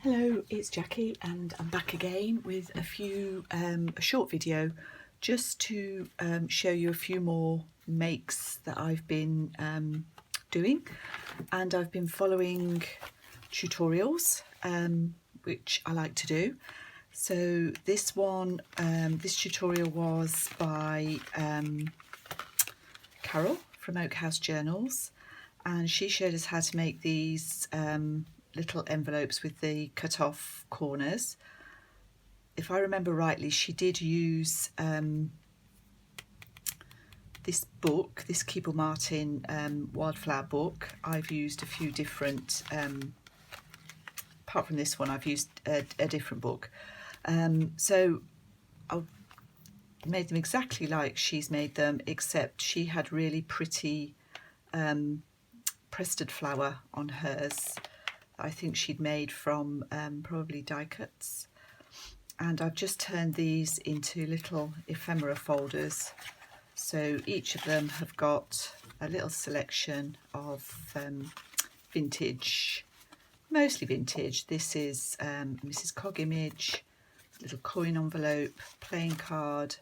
Hello, it's Jackie and I'm back again with a short video just to show you a few more makes that I've been doing, and I've been following tutorials which I like to do. So this one, this tutorial was by Carol from Oak House Journals, and she showed us how to make these little envelopes with the cut off corners. If I remember rightly, she did use this book, this Keeble Martin wildflower book. I've used a few different, apart from this one, I've used a different book. So I made them exactly like she's made them, except she had really pretty crested flower on hers. I think she'd made from probably die cuts, and I've just turned these into little ephemera folders, so each of them have got a little selection of vintage, mostly vintage. This is Mrs. Cog image, little coin envelope, playing card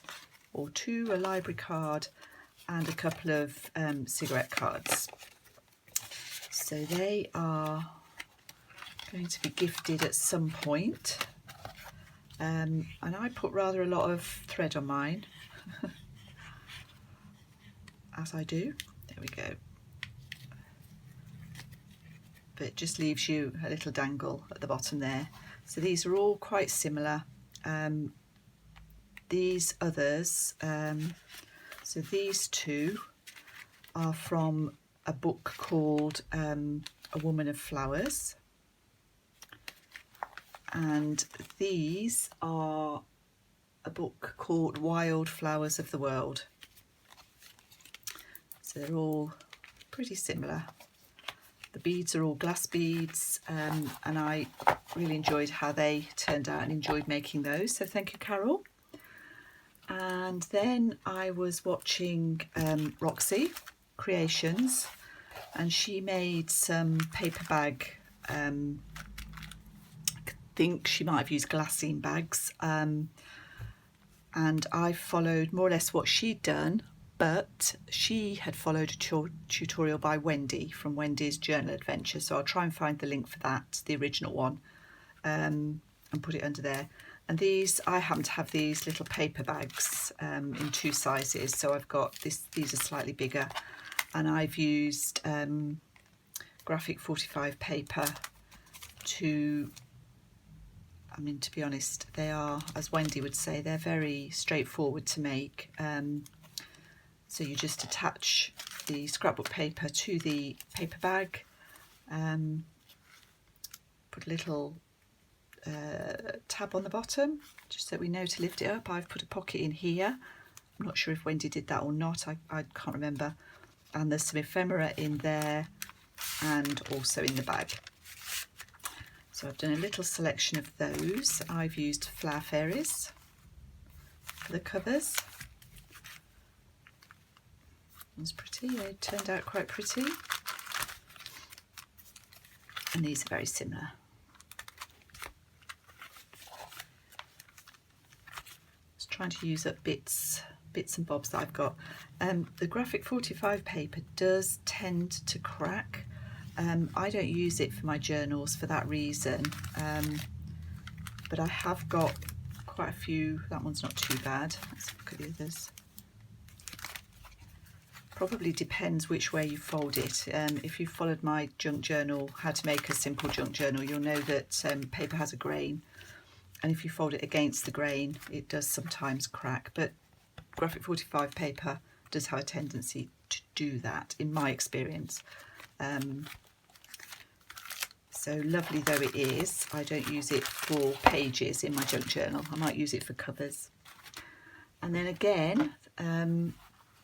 or two, a library card, and a couple of cigarette cards. So they are going to be gifted at some point, and I put rather a lot of thread on mine as I do. There we go, but it just leaves you a little dangle at the bottom there. So these are all quite similar. These others, so these two are from a book called A Woman of Flowers, and these are a book called Wild Flowers of the World. So they're all pretty similar. The beads are all glass beads, and I really enjoyed how they turned out and enjoyed making those, so thank you, Carol. And then I was watching Roxy Creations, and she made some paper bag, I think she might have used glassine bags, and I followed more or less what she'd done, but she had followed a tutorial by Wendy from Wendy's Journal Adventure, so I'll try and find the link for that, the original one, and put it under there. And these, I happen to have these little paper bags in two sizes, so I've got this, these are slightly bigger, and I've used graphic 45 paper to, I mean, to be honest, they are, as Wendy would say, they're very straightforward to make. So you just attach the scrapbook paper to the paper bag, put a little tab on the bottom just so we know to lift it up. I've put a pocket in here. I'm not sure if Wendy did that or not, I can't remember. And there's some ephemera in there and also in the bag. So I've done a little selection of those. I've used Flower Fairies for the covers. One's pretty, they turned out quite pretty. And these are very similar. Just trying to use up bits and bobs that I've got. The graphic 45 paper does tend to crack. I don't use it for my journals for that reason, but I have got quite a few. That one's not too bad. Let's look at the others. Probably depends which way you fold it. If you followed my junk journal, how to make a simple junk journal, you'll know that paper has a grain, and if you fold it against the grain, it does sometimes crack, but graphic 45 paper does have a tendency to do that, in my experience. So lovely though it is, I don't use it for pages in my junk journal. I might use it for covers. And then again,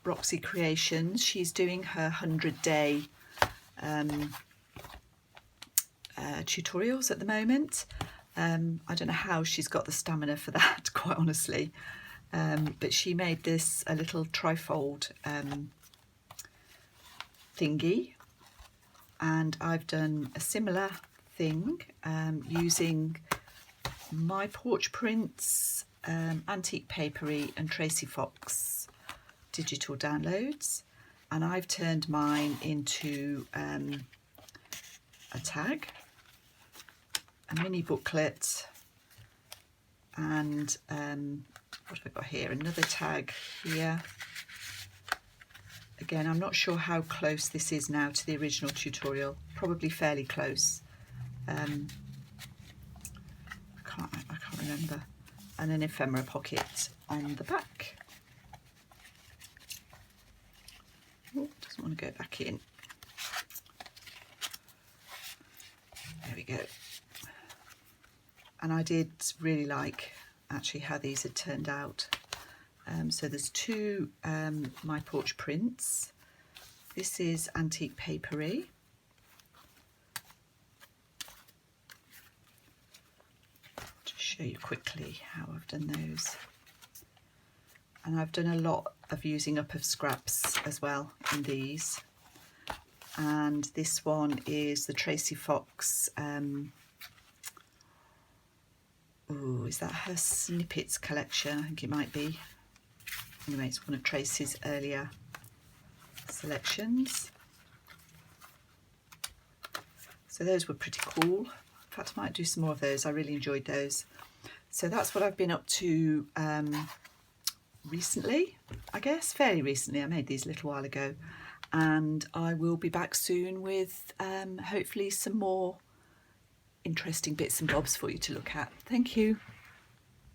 Roxy Creations, she's doing her 100-day tutorials at the moment. I don't know how she's got the stamina for that, quite honestly. But she made this a little trifold thingy, and I've done a similar thing using my porch prints, Antique Papery and Tracy Fox digital downloads, and I've turned mine into a tag, a mini booklet, and what have I got here? Another tag here. Again, I'm not sure how close this is now to the original tutorial, probably fairly close. I can't remember. And an ephemera pocket on the back. Oh, doesn't want to go back in. There we go. And I did really like actually how these had turned out. So there's two My Porch prints. This is Antique Papery. Just show you quickly how I've done those. And I've done a lot of using up of scraps as well in these. And this one is the Tracy Fox. Is that her snippets collection? I think it might be. Anyway, it's one of Tracy's earlier selections. So those were pretty cool. In fact, I might do some more of those. I really enjoyed those. So that's what I've been up to recently, I guess, fairly recently. I made these a little while ago, and I will be back soon with hopefully some more interesting bits and bobs for you to look at. Thank you.